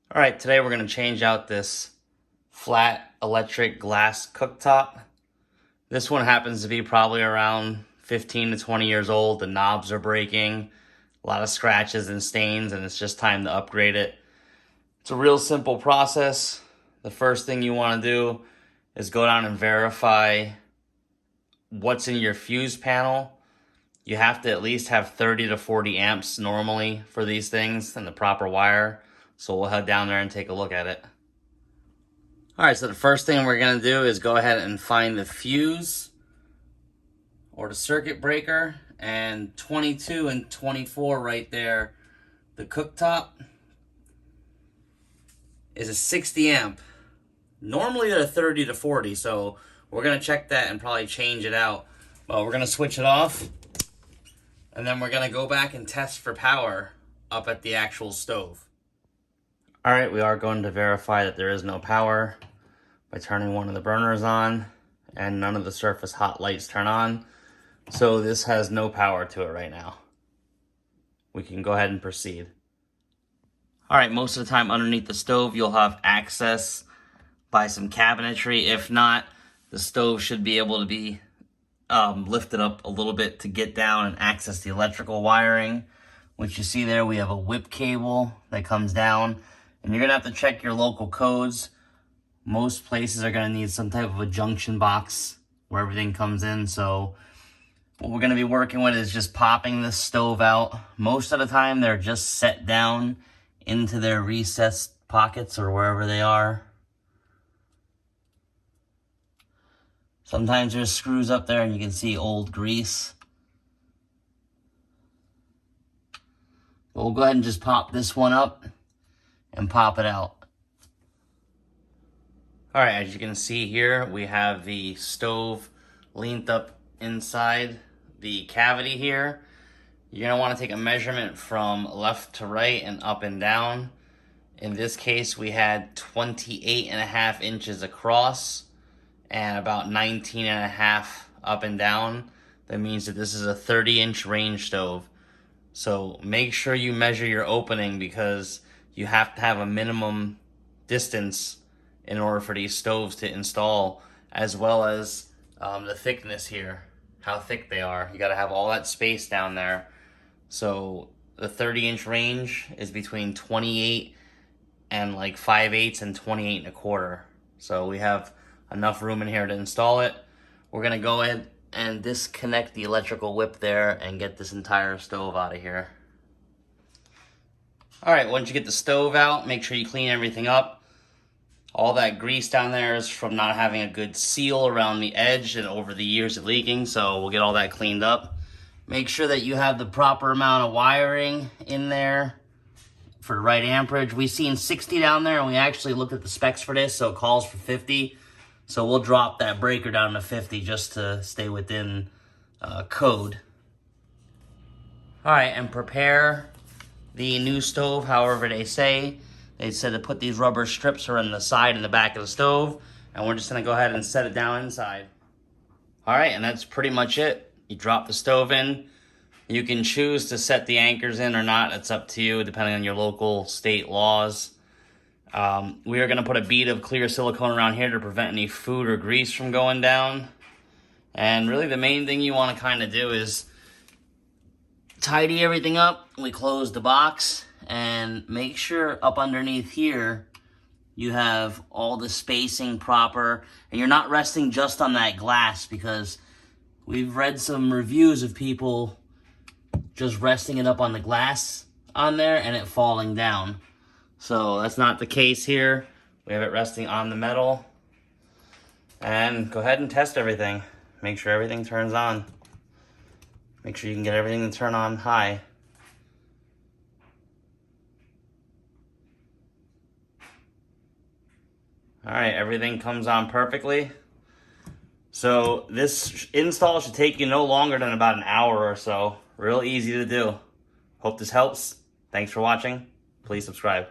All right, today we're going to change out this flat electric glass cooktop. This one happens to be probably around 15 to 20 years old. The knobs are breaking, a lot of scratches and stains, and it's just time to upgrade it. It's a real simple process. The first thing you want to do is go down and verify what's in your fuse panel. You have to at least have 30 to 40 amps normally for these things and the proper wire. So we'll head down there and take a look at it. All right, so the first thing we're gonna do is go ahead and find the fuse or the circuit breaker, and 22 and 24 right there, the cooktop is a 60 amp. Normally they're 30 to 40, so we're gonna check that and probably change it out. But we're gonna switch it off, and then we're gonna go back and test for power up at the actual stove. All right, we are going to verify that there is no power by turning one of the burners on, and none of the surface hot lights turn on. So this has no power to it right now. We can go ahead and proceed. All right, most of the time underneath the stove, you'll have access by some cabinetry. If not, the stove should be able to be lifted up a little bit to get down and access the electrical wiring. Which you see there, we have a whip cable that comes down. And you're going to have to check your local codes. Most places are going to need some type of a junction box where everything comes in. So what we're going to be working with is just popping this stove out. Most of the time, they're just set down into their recessed pockets or wherever they are. Sometimes there's screws up there and you can see old grease. But we'll go ahead and just pop this one up and pop it out. All right, as you can see here, we have the stove leaned up inside the cavity here. You're gonna wanna take a measurement from left to right and up and down. In this case, we had 28.5 inches across and about 19.5 up and down. That means that this is a 30-inch range stove. So make sure you measure your opening, because you have to have a minimum distance in order for these stoves to install, as well as the thickness here, how thick they are. You got to have all that space down there. So the 30-inch range is between 28 and like 5/8 and 28 and a quarter. So we have enough room in here to install it. We're gonna go ahead and disconnect the electrical whip there and get this entire stove out of here. All right, once you get the stove out, make sure you clean everything up. All that grease down there is from not having a good seal around the edge and over the years of leaking, so we'll get all that cleaned up. Make sure that you have the proper amount of wiring in there for the right amperage. We've seen 60 down there, and we actually looked at the specs for this, so it calls for 50. So we'll drop that breaker down to 50 just to stay within code. All right, and prepare the new stove however they say. They said to put these rubber strips around the side and the back of the stove, and we're just gonna go ahead and set it down inside. All right, and that's pretty much it. You drop the stove in. You can choose to set the anchors in or not. It's up to you, depending on your local state laws. We are gonna put a bead of clear silicone around here to prevent any food or grease from going down. And really the main thing you wanna kinda do is tidy everything up. We close the box and make sure up underneath here you have all the spacing proper, and you're not resting just on that glass, because we've read some reviews of people just resting it up on the glass on there and it falling down. So that's not the case here. We have it resting on the metal. And go ahead and test everything. Make sure everything turns on. Make sure you can get everything to turn on high. All right, everything comes on perfectly. So this install should take you no longer than about an hour or so. Real easy to do. Hope this helps. Thanks for watching. Please subscribe.